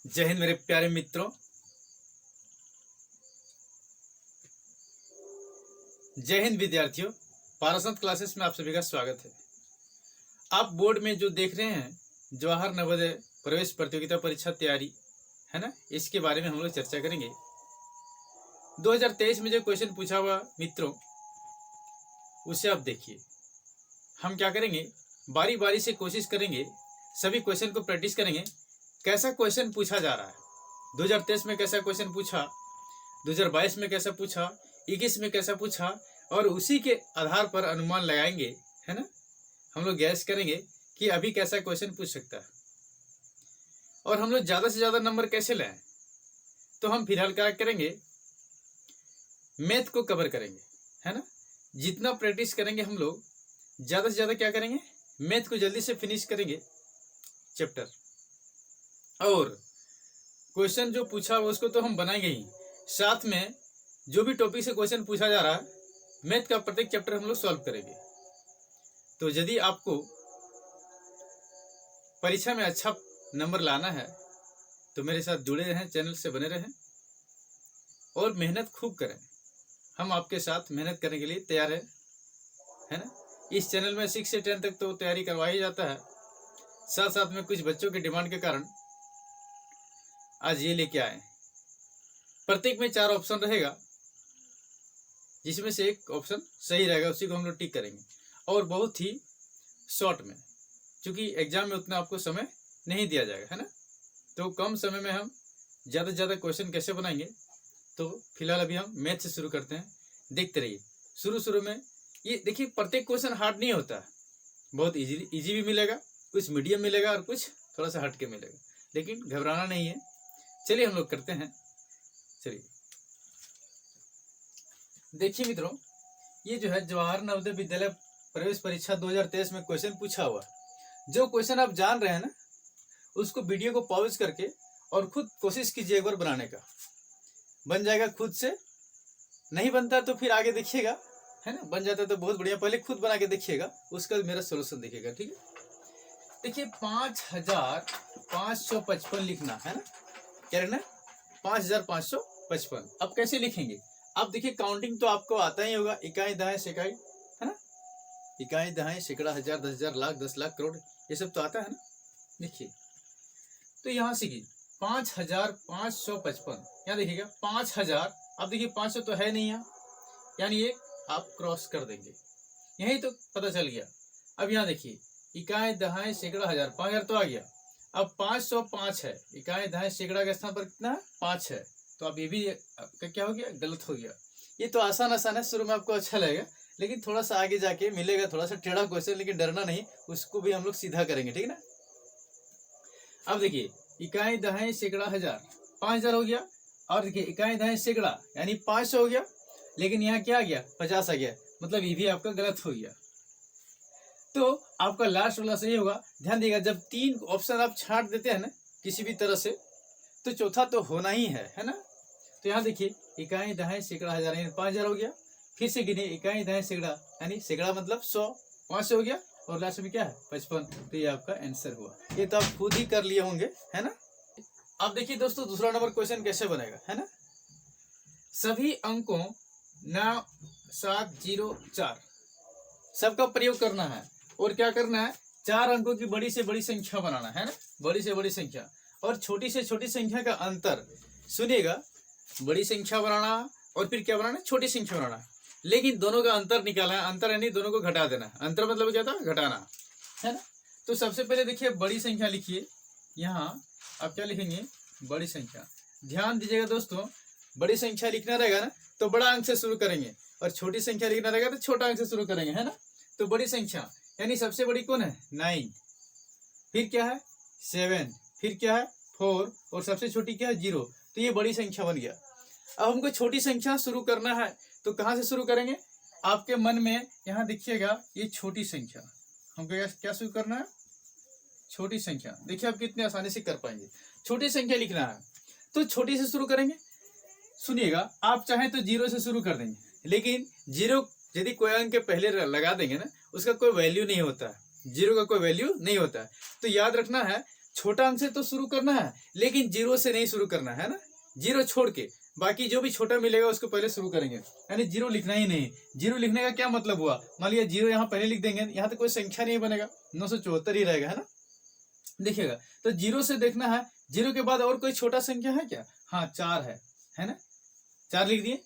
जय हिंद मेरे प्यारे मित्रों, जय हिंद विद्यार्थियों। पारसनाथ क्लासेस में आप सभी का स्वागत है। आप बोर्ड में जो देख रहे हैं जवाहर नवोदय प्रवेश प्रतियोगिता परीक्षा तैयारी है ना, इसके बारे में हम लोग चर्चा करेंगे। 2023 में जो क्वेश्चन पूछा हुआ मित्रों, उसे आप देखिए। हम क्या करेंगे, बारी बारी से कोशिश करेंगे, सभी क्वेश्चन को प्रैक्टिस करेंगे। कैसा क्वेश्चन पूछा जा रहा है, 2023 में कैसा क्वेश्चन पूछा, 2022 में कैसा पूछा, 21 में कैसा पूछा, और उसी के आधार पर अनुमान लगाएंगे, है ना। हम लोग गैस करेंगे कि अभी कैसा क्वेश्चन पूछ सकता है और हम लोग ज्यादा से ज्यादा नंबर कैसे लाएं। तो हम फिलहाल क्या करेंगे, मैथ को कवर करेंगे, है ना। जितना प्रैक्टिस करेंगे हम लोग ज्यादा से ज्यादा क्या करेंगे, मैथ को जल्दी से फिनिश करेंगे चैप्टर। और क्वेश्चन जो पूछा उसको तो हम बनाएंगे ही, साथ में जो भी टॉपिक से क्वेश्चन पूछा जा रहा है मैथ का प्रत्येक चैप्टर हम लोग सॉल्व करेंगे। तो यदि आपको परीक्षा में अच्छा नंबर लाना है तो मेरे साथ जुड़े रहें, चैनल से बने रहें और मेहनत खूब करें। हम आपके साथ मेहनत करने के लिए तैयार है ना। इस चैनल में 6 से 10 तक तो तैयारी करवा ही जाता है, साथ साथ में कुछ बच्चों की डिमांड के कारण आज ये लेके आए। प्रत्येक में 4 ऑप्शन रहेगा, जिसमें से एक ऑप्शन सही रहेगा, उसी को हम लोग टिक करेंगे। और बहुत ही शॉर्ट में, क्योंकि एग्जाम में उतना आपको समय नहीं दिया जाएगा, है ना। तो कम समय में हम ज़्यादा से ज़्यादा क्वेश्चन कैसे बनाएंगे। तो फिलहाल अभी हम मैथ से शुरू करते हैं, देखते रहिए। शुरू में ये देखिए, प्रत्येक क्वेश्चन हार्ड नहीं होता, बहुत इजी भी मिलेगा, कुछ मीडियम मिलेगा और कुछ थोड़ा सा हट के मिलेगा, लेकिन घबराना नहीं है। चलिए हम लोग करते हैं। चलिए देखिए मित्रों, ये जो है जवाहर नवोदय विद्यालय प्रवेश परीक्षा 2023 में क्वेश्चन पूछा हुआ। जो क्वेश्चन आप जान रहे हैं ना, उसको वीडियो को पॉज करके और खुद कोशिश कीजिए एक बार बनाने का। बन जाएगा खुद से, नहीं बनता तो फिर आगे देखिएगा, है ना। बन जाता है तो बहुत बढ़िया, पहले खुद बना के देखिएगा, उसका मेरा सोल्यूशन देखिएगा, ठीक है। देखिए 5555 लिखना है ना, क्या लिखना है, 5555। अब कैसे लिखेंगे, अब देखिए काउंटिंग तो आपको आता ही होगा, इकाई दहाई सेकाई, है ना। इकाई दहाई सैकड़ा हजार 10,000 लाख 10 लाख करोड़, ये सब तो आता है ना। देखिए तो यहाँ से 5555, यहाँ देखिएगा 5000। अब देखिए 500 तो है नहीं यहाँ, यानी ये आप क्रॉस कर देंगे, यही तो पता चल गया। अब यहाँ देखिए इकाई दहाई सैकड़ा हजार, 5000 तो आ गया। अब 505 है, इकाई दहाई सैकड़ा के स्थान पर कितना है, 5 है। तो अब ये भी आपका क्या हो गया, गलत हो गया। ये तो आसान है, शुरू में आपको अच्छा लगेगा, लेकिन थोड़ा सा आगे जाके मिलेगा थोड़ा सा टेढ़ा क्वेश्चन, लेकिन डरना नहीं, उसको भी हम लोग सीधा करेंगे, ठीक है ना। अब देखिए इकाई दहाई सैकड़ा हजार, 5000 हो गया। और देखिए इकाई दहाई सैकड़ा यानी 500 हो गया, लेकिन यहाँ क्या आ गया, 50 आ गया, मतलब ये भी आपका गलत हो गया। तो आपका लास्ट वाला सही होगा। ध्यान दिएगा, जब 3 ऑप्शन आप छांट देते हैं ना किसी भी तरह से, तो चौथा तो होना ही है ना। तो यहाँ देखिए इकाई दहाई सैकड़ा हजार यानी 5000 हो गया। फिर से गिने इकाई दहाई सैकड़ा यानी सैकड़ा मतलब 100, 500 हो गया, और लास्ट में क्या है 55। तो ये आपका आंसर हुआ। ये तो आप खुद ही कर लिए होंगे, है ना। अब देखिए दोस्तों, दूसरा नंबर क्वेश्चन कैसे बनेगा, है ना। सभी अंकों 9704 सबका प्रयोग करना है, और क्या करना है, 4 अंकों की बड़ी से बड़ी संख्या बनाना है ना, बड़ी से बड़ी संख्या और छोटी से छोटी संख्या का अंतर। सुनिएगा, बड़ी संख्या बनाना और फिर क्या बनाना, छोटी संख्या बनाना, लेकिन दोनों का अंतर निकालना है। अंतर यानी दोनों को घटा देना। अंतर मतलब क्या था, घटाना, है ना। तो सबसे पहले देखिए बड़ी संख्या लिखिए। यहाँ आप क्या लिखेंगे, बड़ी संख्या। ध्यान दीजिएगा दोस्तों, बड़ी संख्या लिखना रहेगा ना तो बड़ा अंक से शुरू करेंगे, और छोटी संख्या लिखना रहेगा तो छोटा अंक से शुरू करेंगे, है ना। तो बड़ी संख्या यानी सबसे बड़ी कौन है, 9, फिर क्या है 7, फिर क्या है 4, और सबसे छोटी क्या है 0। तो ये बड़ी संख्या बन गया। अब हमको छोटी संख्या शुरू करना है, तो कहाँ से शुरू करेंगे, आपके मन में यहाँ देखिएगा ये छोटी संख्या, हमको क्या शुरू करना है, छोटी संख्या। देखिए आप कितने आसानी से कर पाएंगे। छोटी संख्या लिखना है तो छोटी से शुरू करेंगे। सुनिएगा, आप चाहें तो 0 से शुरू कर देंगे, लेकिन 0 यदि कोई अंक के पहले लगा देंगे ना, उसका कोई वैल्यू नहीं होता है, 0 का कोई वैल्यू नहीं होता है। तो याद रखना है, छोटा अंक से तो शुरू करना है, लेकिन 0 से नहीं शुरू करना है ना, 0 छोड़ के बाकी जो भी छोटा मिलेगा उसको पहले शुरू करेंगे, यानी 0 लिखना ही नहीं। 0 लिखने का क्या मतलब हुआ, मान लिया 0 यहाँ पहले लिख देंगे, यहाँ तो कोई संख्या नहीं बनेगा, 974 ही रहेगा, है ना। देखिएगा तो 0 से देखना है, 0 के बाद और कोई छोटा संख्या है क्या, हाँ 4 है ना, 4 लिख दिए।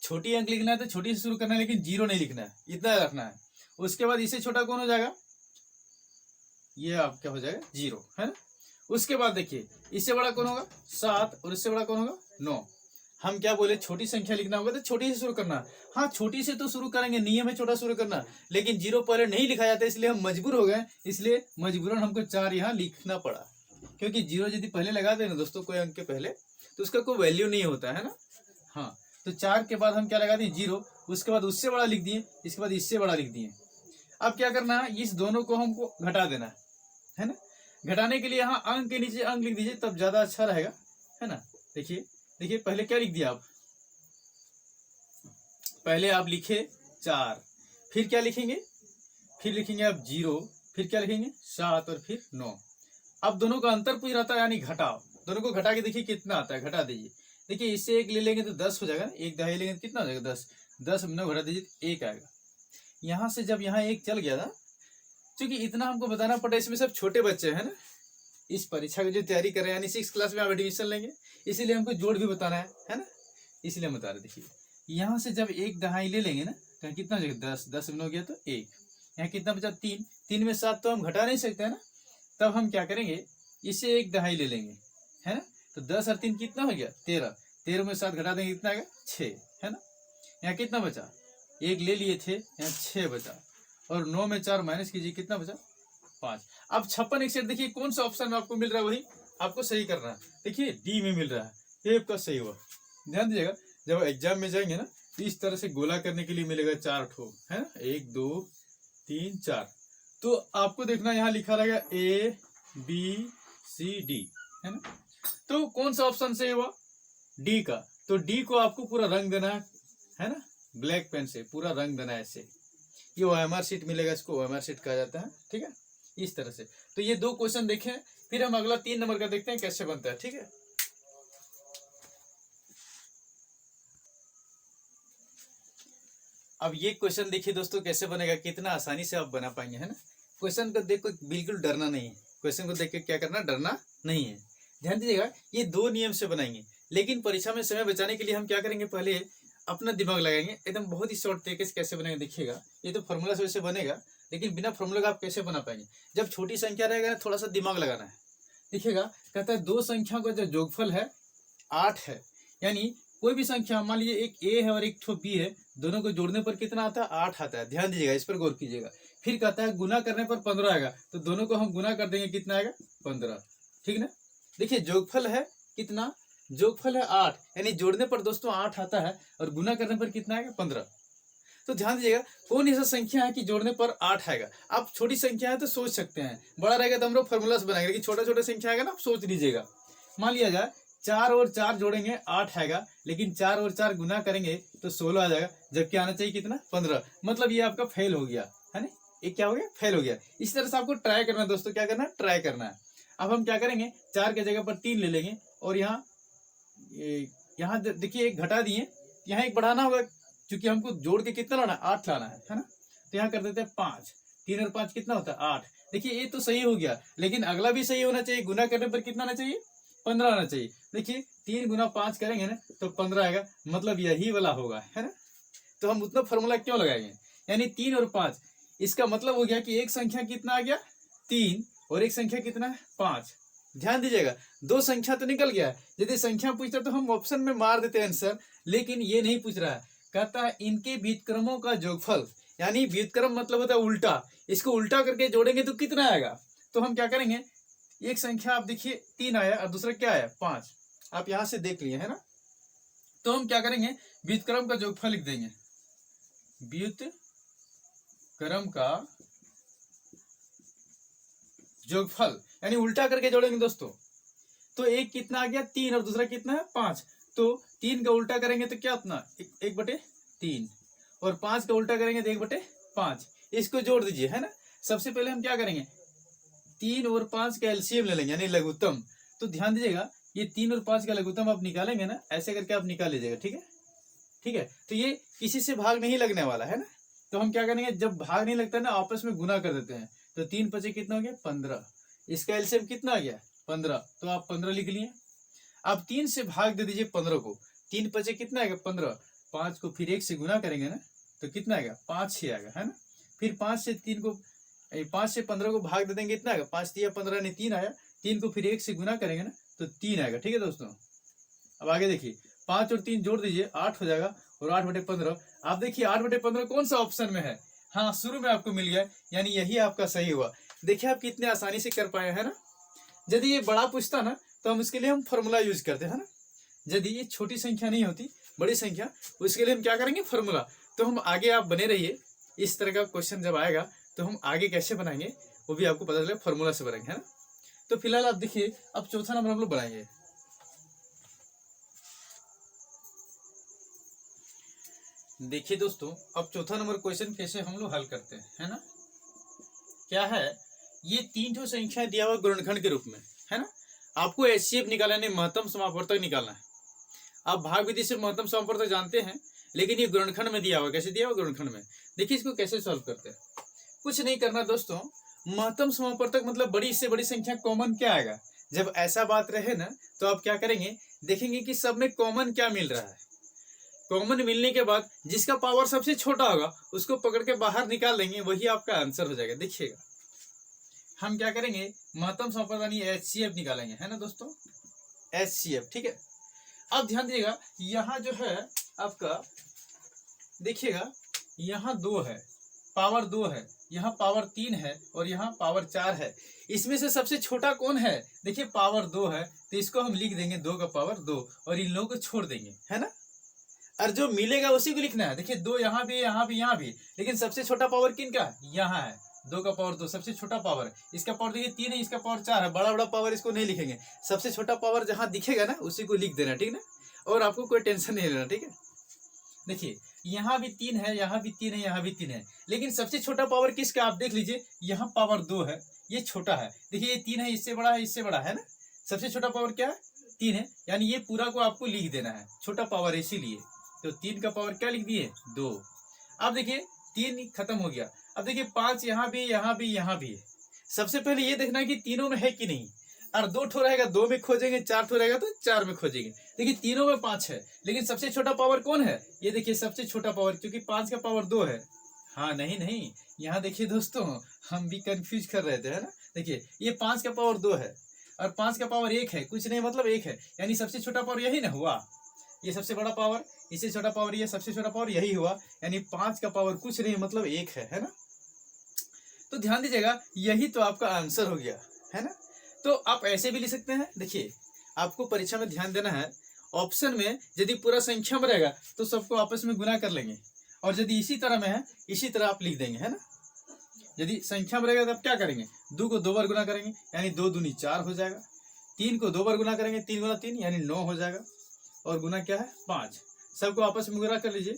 छोटी अंक लिखना है तो छोटी से शुरू करना है, लेकिन 0 नहीं लिखना है, इतना रखना है। उसके बाद इससे छोटा कौन हो जाएगा, ये आपका हो जाएगा 0, है ना। उसके बाद देखिए इससे बड़ा कौन होगा 7, और इससे बड़ा कौन होगा 9। हम क्या बोले, छोटी संख्या लिखना होगा तो छोटी से शुरू करना। हाँ छोटी से तो शुरू करेंगे, नियम है छोटा शुरू करना, लेकिन 0 पहले नहीं लिखा जाता, इसलिए हम मजबूर हो गए, इसलिए मजबूरन हमको 4 यहाँ लिखना पड़ा। क्योंकि 0 यदि पहले लगा देना दोस्तों कोई अंक के पहले, तो उसका कोई वैल्यू नहीं होता है ना। हाँ तो 4 के बाद हम क्या लगा दिए 0, उसके बाद उससे बड़ा लिख दिए, इसके बाद इससे बड़ा लिख दिए। अब क्या करना है, इस दोनों को हमको घटा देना है ना। घटाने के लिए यहाँ अंक के नीचे अंक लिख दीजिए, तब ज्यादा अच्छा रहेगा, है ना। देखिए देखिए पहले क्या लिख दिया आप, पहले आप लिखे 4, फिर क्या लिखेंगे, फिर लिखेंगे आप 0, फिर क्या लिखेंगे 7 और फिर 9। अब दोनों का अंतर पूछ रहा था, यानी घटाओ, दोनों को घटा के देखिए कितना आता है, घटा दीजिए। देखिए इससे 1 ले लेंगे तो 10 हो जाएगा, 1 दहाई लेंगे तो कितना हो जाएगा 10, 10 में 9 घटा दीजिए तो 1 आएगा। यहाँ से जब यहाँ 1 चल गया था, क्योंकि इतना हमको बताना पड़ा, इसमें सब छोटे बच्चे हैं ना, इस परीक्षा की जो तैयारी कर रहे हैं, यानी 6 क्लास में आप एडमिशन लेंगे, इसीलिए हमको जोड़ भी बताना है ना, इसलिए हम बता रहे। देखिए यहाँ से जब 1 दहाई ले लेंगे ना, तो कितना हो जाएगा 10, 10 में हो गया तो 1, यहाँ कितना बचा 3, 3 में 7 तो हम घटा नहीं सकते है ना। तब हम क्या करेंगे, इसे 1 दहाई ले लेंगे, है ना। तो 10 और 3 कितना हो गया 13, 13 में 7 घटा देंगे कितना आएगा 6, है ना। यहाँ कितना बचा, 1 ले लिए थे, यहाँ 6 बचा, और 9 में 4 माइनस कीजिए कितना बचा 5। अब 56 61 देखिए कौन सा ऑप्शन में आपको मिल रहा है, वही आपको सही करना है। देखिए डी में मिल रहा है, ये आपका सही हुआ। ध्यान दीजिएगा जब एग्जाम में जाएंगे ना, तो इस तरह से गोला करने के लिए मिलेगा 4 ठो, है ना, 1 2 3 4। तो आपको देखना यहाँ लिखा रहेगा ABCD, है ना। तो कौन सा ऑप्शन सही हुआ, डी का। तो डी को आपको पूरा रंग देना है ना, ब्लैक पेन से पूरा रंग देना है ऐसे। ये OMR शीट मिलेगा, इसको OMR शीट कहा जाता है, ठीक है, इस तरह से। तो ये 2 क्वेश्चन देखें, फिर हम अगला 3 नंबर का देखते हैं कैसे बनता है, ठीक है। अब ये क्वेश्चन देखिए दोस्तों कैसे बनेगा, कितना आसानी से आप बना पाएंगे, है ना। क्वेश्चन को देख कर बिल्कुल डरना नहीं है, क्वेश्चन को देख के क्या करना, डरना नहीं है। ध्यान दीजिएगा ये 2 नियम से बनाएंगे, लेकिन परीक्षा में समय बचाने के लिए हम क्या करेंगे, पहले अपना दिमाग लगाएंगे, एकदम बहुत ही शॉर्ट तरीके से कैसे बनेगा देखिएगा। ये तो फॉर्मूला से वैसे बनेगा, लेकिन बिना फॉर्मूला का आप कैसे बना पाएंगे। जब छोटी संख्या रहेगा ना, थोड़ा सा दिमाग लगाना है। देखिएगा कहता है 2 संख्या का जो जोगफल है 8 है, यानी कोई भी संख्या, मान लीजिए एक A है और एक ठो B है, दोनों को जोड़ने पर कितना आता है 8 आता है। ध्यान दीजिएगा, इस पर गौर कीजिएगा। फिर कहता है गुना करने पर 15 आएगा, तो दोनों को हम गुना कर देंगे, कितना आएगा 15, ठीक ना। देखिए जोगफल है कितना, जोगफल है 8, यानी जोड़ने पर दोस्तों 8 आता है, और गुना करने पर कितना आएगा 15। तो ध्यान दीजिएगा कौन ऐसा संख्या है कि जोड़ने पर 8 आएगा। आप छोटी संख्या है तो सोच सकते हैं, बड़ा रहेगा तो हम लोग फॉर्मूला से बनाएंगे, लेकिन छोटा छोटा संख्या आएगा ना, आप सोच लीजिएगा। मान लिया जाए 4 और 4 जोड़ेंगे 8 आएगा, लेकिन 4 और 4 गुना करेंगे तो 16 आ जाएगा, जबकि आना चाहिए कितना 15। मतलब ये आपका फेल हो गया, है ना, ये क्या हो गया, फेल हो गया। इस तरह से आपको ट्राई करना है दोस्तों, क्या करना है, ट्राई करना है। अब हम क्या करेंगे, 4 के जगह पर 3 ले लेंगे, और यहाँ देखिए 1 घटा दिए, यहाँ 1 बढ़ाना होगा, क्योंकि हमको जोड़ के कितना लाना है 8 लाना है ना। तो यहाँ कर देते हैं 5, 3 और 5 कितना होता है 8। देखिए ये तो सही हो गया, लेकिन अगला भी सही होना चाहिए, गुना करने पर कितना आना चाहिए 15 आना चाहिए। देखिए 3 गुना 5 करेंगे ना तो 15 आएगा, मतलब यही वाला होगा, है ना। तो हम उतना फॉर्मूला क्यों लगाएंगे, यानी 3 और 5, इसका मतलब हो गया कि एक संख्या कितना आ गया 3, और एक संख्या कितना है 5। ध्यान दीजिएगा 2 संख्या तो निकल गया। यदि संख्या पूछता तो हम ऑप्शन में मार देते आंसर, लेकिन ये नहीं पूछ रहा है। कहता है इनके व्युत्क्रमों का जोगफल, यानी व्युत्क्रम मतलब होता है उल्टा, इसको उल्टा करके जोड़ेंगे तो कितना आएगा। तो हम क्या करेंगे, एक संख्या आप देखिए 3 आया और दूसरा क्या आया 5, आप यहां से देख लिए, है ना। तो हम क्या करेंगे, व्युत्क्रम का जोगफल लिख देंगे, व्युत्क्रम का जोगफल, यानी उल्टा करके जोड़ेंगे दोस्तों। तो एक कितना आ गया 3 और दूसरा कितना है 5, तो 3 का उल्टा करेंगे तो क्या उतना 1/3, और 5 का उल्टा करेंगे तो 1/5। इसको जोड़ दीजिए, है ना। सबसे पहले हम क्या करेंगे, 3 और 5 का एलसीएम ले लेंगे यानी लघुत्तम। तो ध्यान दीजिएगा ये 3 और 5 का लघुत्तम आप निकालेंगे ना, ऐसे करके आप निकाल लीजिएगा। ठीक है, ठीक है। तो ये किसी से भाग नहीं लगने वाला है ना। तो हम क्या करेंगे, जब भाग नहीं लगता है ना, आपस में गुना कर देते हैं। तो 3 5 कितना हो गया 15, इसका एलसीएम कितना आ गया 15, तो आप 15 लिख लिए। अब 3 से भाग दे दीजिए 15 को, 3 5 कितना आएगा 15, 5 को फिर 1 से गुना करेंगे ना तो कितना आएगा 5 ही आएगा, है ना। फिर 5 से 15 को भाग दे देंगे, इतना आएगा 5 दिया 15 ने 3 आया, 3 को फिर 1 से गुना करेंगे ना तो 3 आएगा। ठीक है दोस्तों, अब आगे देखिए 5 और 3 जोड़ दीजिए 8 हो जाएगा, और 8/15। आप देखिए 8/15 कौन सा ऑप्शन में है, हाँ शुरू में आपको मिल गया, यानी यही आपका सही हुआ। देखिए आप कितने आसानी से कर पाए है ना। यदि ये बड़ा पूछता ना तो हम इसके लिए हम फॉर्मूला यूज करते हैं ना। यदि ये छोटी संख्या नहीं होती, बड़ी संख्या, उसके लिए हम क्या करेंगे फॉर्मूला। तो हम आगे आप बने रहिए, इस तरह का क्वेश्चन जब आएगा तो हम आगे कैसे बनाएंगे वो भी आपको पता चलेगा, फॉर्मूला से बनाएंगे, है ना। तो फिलहाल आप देखिए अब चौथा नंबर हम लोग बनाएंगे। देखिए दोस्तों अब चौथा नंबर क्वेश्चन कैसे हम लोग हल करते हैं, है ना। क्या है, ये 3 जो संख्या दिया हुआ गुणनखंड के रूप में, है ना। आपको एचसीएफ निकालना है, महत्तम समापवर्तक निकालना है। आप भाग विधि से महत्तम समापवर्तक जानते हैं, लेकिन ये गुणनखंड में दिया हुआ, कैसे दिया हुआ गुणनखंड में। देखिए इसको कैसे सॉल्व करते हैं, कुछ नहीं करना दोस्तों। महत्तम समापवर्तक मतलब बड़ी से बड़ी संख्या कॉमन क्या आएगा। जब ऐसा बात रहे ना तो आप क्या करेंगे, देखेंगे कि सब में कॉमन क्या मिल रहा है। कॉमन मिलने के बाद जिसका पावर सबसे छोटा होगा उसको पकड़ के बाहर निकाल देंगे, वही आपका आंसर हो जाएगा। देखिएगा हम क्या करेंगे, महत्तम समापवर्तक एचसीएफ निकालेंगे, है ना दोस्तों, एचसीएफ। ठीक है, अब ध्यान दीजिएगा यहाँ जो है आपका, देखिएगा यहाँ 2 है, पावर 2 है, यहाँ पावर 3 है और यहाँ पावर 4 है। इसमें से सबसे छोटा कौन है, देखिए पावर 2 है, तो इसको हम लिख देंगे 2 का पावर 2 और इन लोगों को छोड़ देंगे, है ना। और जो मिलेगा उसी को लिखना है। देखिए 2 यहाँ भी, यहाँ भी, यहाँ भी, लेकिन सबसे छोटा पावर किनका, यहाँ है, 2 का पावर 2 सबसे छोटा पावर है। इसका पावर देखिए 3 है, इसका पावर 4 है। बड़ा बड़ा पावर इसको नहीं लिखेंगे, सबसे छोटा पावर जहां दिखेगा ना उसी को लिख देना, ठीक ना। और आपको कोई टेंशन नहीं लेना, ठीक है। देखिए यहाँ भी 3 है, यहाँ भी 3 है, यहाँ भी 3 है, लेकिन सबसे छोटा पावर किसका आप देख लीजिए, यहाँ पावर 2 है, ये छोटा है। देखिए ये 3 है, इससे बड़ा है, इससे बड़ा है ना। सबसे छोटा पावर क्या है 3 है, यानी ये पूरा को आपको लिख देना है, छोटा पावर इसीलिए। तो 3 का पावर क्या लिख दिए 2। अब देखिए 3 खत्म हो गया। अब देखिए 5 यहाँ भी, यहाँ भी, यहाँ भी है। सबसे पहले ये देखना है कि तीनों में है कि नहीं। और 2 ठो रहेगा 2 में खोजेंगे, 4 ठो रहेगा तो 4 में खोजेंगे। देखिए तीनों में 5 है, लेकिन सबसे छोटा पावर कौन है, ये देखिए सबसे छोटा पावर, क्योंकि 5 का पावर 2 है। हाँ नहीं, यहाँ देखिए दोस्तों हम भी कंफ्यूज कर रहे थे, है ना। देखिए ये 5 का पावर 2 है और 5 का पावर 1 है, कुछ नहीं मतलब 1 है, यानी सबसे छोटा पावर यही ना हुआ। ये सबसे बड़ा पावर, इससे छोटा पावर ये, सबसे छोटा पावर यही हुआ, यानी 5 का पावर कुछ नहीं मतलब 1 है ना। तो ध्यान दीजिएगा यही तो आपका आंसर हो गया, है ना। तो आप ऐसे भी लिख सकते हैं। देखिए आपको परीक्षा में ध्यान देना है, ऑप्शन में यदि पूरा संख्या में रहेगा तो सबको आपस में गुना कर लेंगे, और यदि इसी तरह में है इसी तरह आप लिख देंगे, है ना। यदि संख्या में रहेगा तब क्या करेंगे, 2 को 2 बार गुना करेंगे, यानी 2 दूनी 4 हो जाएगा। 3 को 2 बार गुना करेंगे, 3 गुना 3 यानी 9 हो जाएगा, और गुना क्या है 5। सबको आपस में गुना कर लीजिए,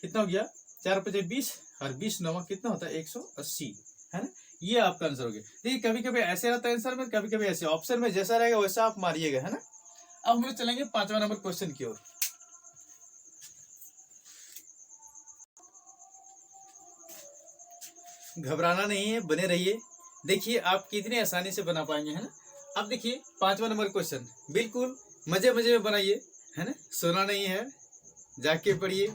कितना हो गया 4 5 20 और 20 9 कितना होता है 180, है ना। ये आपका आंसर हो गया। देखिए कभी कभी ऐसे रहता है आंसर में, कभी कभी ऐसे, ऑप्शन में जैसा रहेगा वैसा आप मारिएगा, है ना। अब हम लोग चलेंगे 5वां नंबर क्वेश्चन की ओर। घबराना नहीं है, बने रहिए, देखिए आप कितनी आसानी से बना पाएंगे, है ना। अब देखिए 5वां नंबर क्वेश्चन बिल्कुल मजे मजे में बनाइए, है ना। सोना नहीं है, जाके पढ़िए,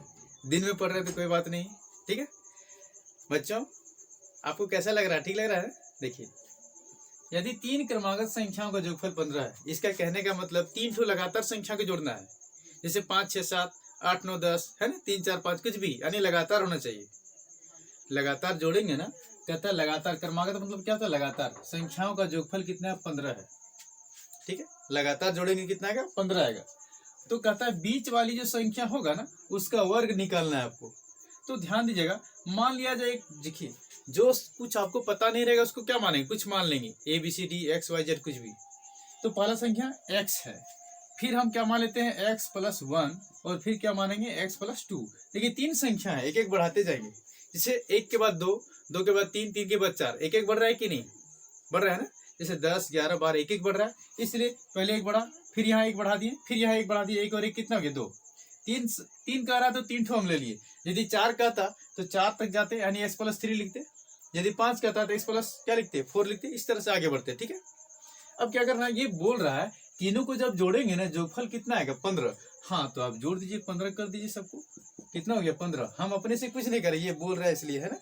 दिन में पढ़ रहे तो कोई बात नहीं, ठीक है बच्चों। आपको कैसा लग रहा है, ठीक लग रहा है। देखिए यदि 3 क्रमागत संख्याओं का जोगफल 15 है, इसका कहने का मतलब 3 ठो लगातार संख्या को जोड़ना है, जैसे 5 6 7 8 9 10, है ना, 3 4 5 कुछ भी, यानी लगातार होना चाहिए। लगातार जोड़ेंगे ना, कहता है लगातार, क्रमागत मतलब क्या होता है लगातार, संख्याओं का जोगफल कितना है 15 है, ठीक है। लगातार जोड़ेंगे कितना आएगा 15 आएगा। तो कहता है बीच वाली जो संख्या होगा ना उसका वर्ग निकालना है आपको। तो ध्यान दीजिएगा, मान लिया जाए, देखिए जो कुछ आपको पता नहीं रहेगा उसको क्या मानेंगे, कुछ मान लेंगे, ABCD XYZ कुछ भी। तो पहला संख्या x है, फिर हम क्या मान लेते हैं x + 1, और फिर क्या मानेंगे x + 2। देखिए 3 संख्या है, एक एक बढ़ाते जाएंगे, जैसे 1 के बाद 2, 2 के बाद 3, 3 के बाद 4, एक एक बढ़ रहा है कि नहीं, बढ़ रहा है ना। जैसे 10, 11, 12 एक एक बढ़ रहा है, इसलिए पहले एक बढ़ा, फिर यहाँ एक बढ़ा दिए, फिर यहाँ एक बढ़ा दिए, एक और एक कितना हो गया 2। तीन कह रहा तो 3 ठो हम ले लिए। यदि 4 कहता तो 4 तक जाते यानी x+3 लिखते। यदि 5 कहता तो x+ क्या लिखते 4 लिखते। इस तरह से आगे बढ़ते। ठीक है, अब क्या करना है, ये बोल रहा है तीनों को जब जोड़ेंगे ना जोगफल कितना आएगा 15। हाँ तो आप जोड़ दीजिए, 15 कर दीजिए सबको, कितना हो गया 15। हम अपने से कुछ नहीं करें, ये बोल रहा है इसलिए, है ना।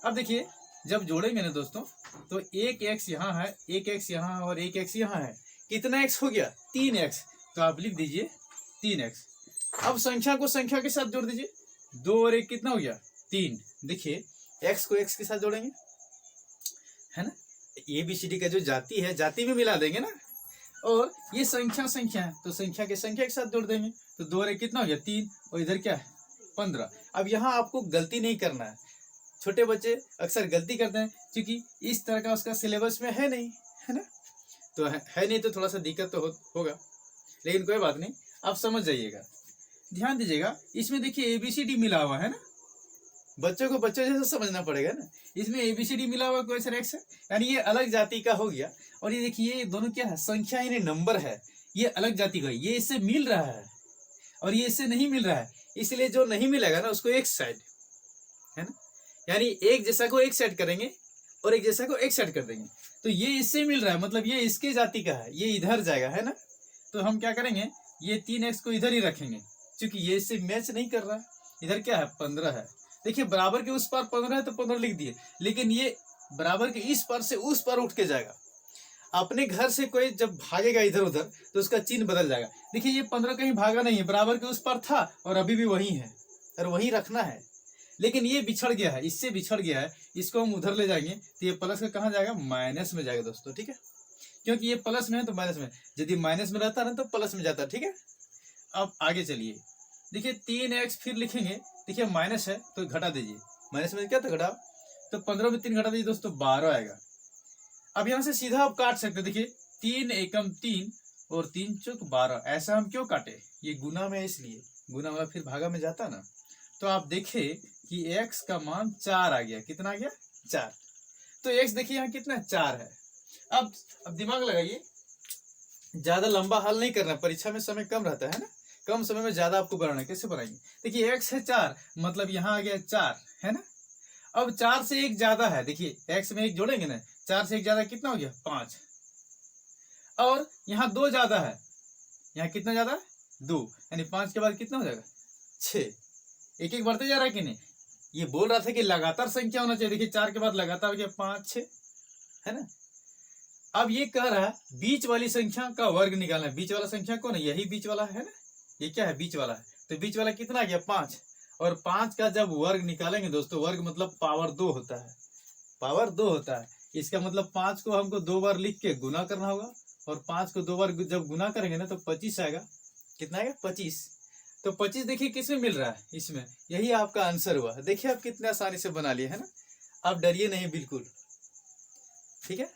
अब देखिए जब जोड़ेंगे ना दोस्तों तो एक x यहाँ है, एक x यहाँ और एक x यहाँ है, कितना x हो गया 3x। तो आप लिख दीजिए 3x। अब संख्या को संख्या के साथ जोड़ दीजिए, 2 और 1 कितना हो गया 3। देखिए x को x के साथ जोड़ेंगे, है ना, ABCD का जो जाति है जाति में मिला देंगे ना, और ये संख्या संख्या है तो संख्या के संख्या के साथ जोड़ देंगे। तो 2 और 1 कितना हो गया 3 और इधर क्या है 15। अब यहाँ आपको गलती नहीं करना है, छोटे बच्चे अक्सर गलती करते हैं क्योंकि इस तरह का उसका सिलेबस में है नहीं, है ना, तो है नहीं तो थोड़ा सा दिक्कत तो होगा, लेकिन कोई बात नहीं, आप समझ जाइएगा। ध्यान दीजिएगा इसमें देखिए ABCD मिला हुआ है ना, बच्चों को बच्चों जैसा समझना पड़ेगा ना। इसमें ABCD मिला हुआ कोई सर x है, यानी ये अलग जाति का हो गया। और ये देखिए ये दोनों क्या है संख्या यानी नंबर है, ये अलग जाति का, ये इससे मिल रहा है और ये इससे नहीं मिल रहा है, इसलिए जो नहीं मिलेगा ना उसको एक साइड, है ना, यानी एक जैसा को एक साइड करेंगे और एक जैसा को एक साइड कर देंगे। तो ये इससे मिल रहा है मतलब ये इसके जाति का है, ये इधर जाएगा, है ना। तो हम क्या करेंगे, ये 3x को इधर ही रखेंगे क्योंकि ये इससे मैच नहीं कर रहा है। इधर क्या है 15 है, देखिए बराबर के उस पार 15 है तो 15 लिख दिए, लेकिन ये बराबर के इस पार से उस पार उठ के जाएगा। अपने घर से कोई जब भागेगा इधर उधर तो उसका चिन्ह बदल जाएगा। देखिए ये 15 कहीं भागा नहीं है, बराबर के उस पार था और अभी भी वही है और वही रखना है, लेकिन ये बिछड़ गया है, इससे बिछड़ गया है, इसको हम उधर ले जाएंगे तो ये प्लस का कहाँ जाएगा माइनस में जाएगा दोस्तों। ठीक है, क्योंकि ये प्लस में है तो माइनस में, यदि माइनस में रहता ना तो प्लस में जाता। ठीक है, अब आगे चलिए, देखिए 3x फिर लिखेंगे, देखिए माइनस है तो घटा दीजिए, माइनस में क्या था घटा, तो 15 में 3 घटा दीजिए दोस्तों 12 आएगा। अब यहाँ से सीधा आप काट सकते, देखिए 3 एकम 3 और 3 चौक 12, ऐसा हम क्यों काटे, ये गुना में इसलिए, गुना में फिर भागा में जाता ना। तो आप देखें कि x का मान 4 आ गया, कितना आ गया 4। तो x देखिए यहाँ कितना 4 है। अब दिमाग लगाइए, ज्यादा लंबा हल नहीं करना, परीक्षा में समय कम रहता है ना, कम समय में ज्यादा आपको बनाना है। कैसे बनाएंगे, देखिए x है 4 मतलब यहाँ आ गया 4, है ना। अब 4 से 1 ज्यादा है, देखिए x में 1 जोड़ेंगे ना, 4 से 1 ज्यादा कितना हो गया 5, और यहाँ 2 ज्यादा है, यहाँ कितना ज्यादा है 2, यानी 5 के बाद कितना हो जाएगा 6। एक एक बढ़ते जा रहा है कि नहीं, ये बोल रहा था कि लगातार संख्या होना चाहिए। देखिए 4 के बाद लगातार हो गया 5 6, है ना। अब ये कह रहा है बीच वाली संख्या का वर्ग निकालना है। बीच वाला संख्या कौन है, यही बीच वाला है ना, ये क्या है बीच वाला है, तो बीच वाला कितना आ गया 5, और 5 का जब वर्ग निकालेंगे दोस्तों, वर्ग मतलब पावर 2 होता है, पावर 2 होता है, इसका मतलब 5 को हमको 2 बार लिख के गुना करना होगा, और 5 को 2 बार जब गुना करेंगे ना तो 25 आएगा, कितना आएगा 25। तो 25 देखिए किसमें मिल रहा है, इसमें, यही आपका आंसर हुआ। देखिए आप कितने आसानी से बना लिए, है ना, आप डरिए नहीं बिल्कुल, ठीक है।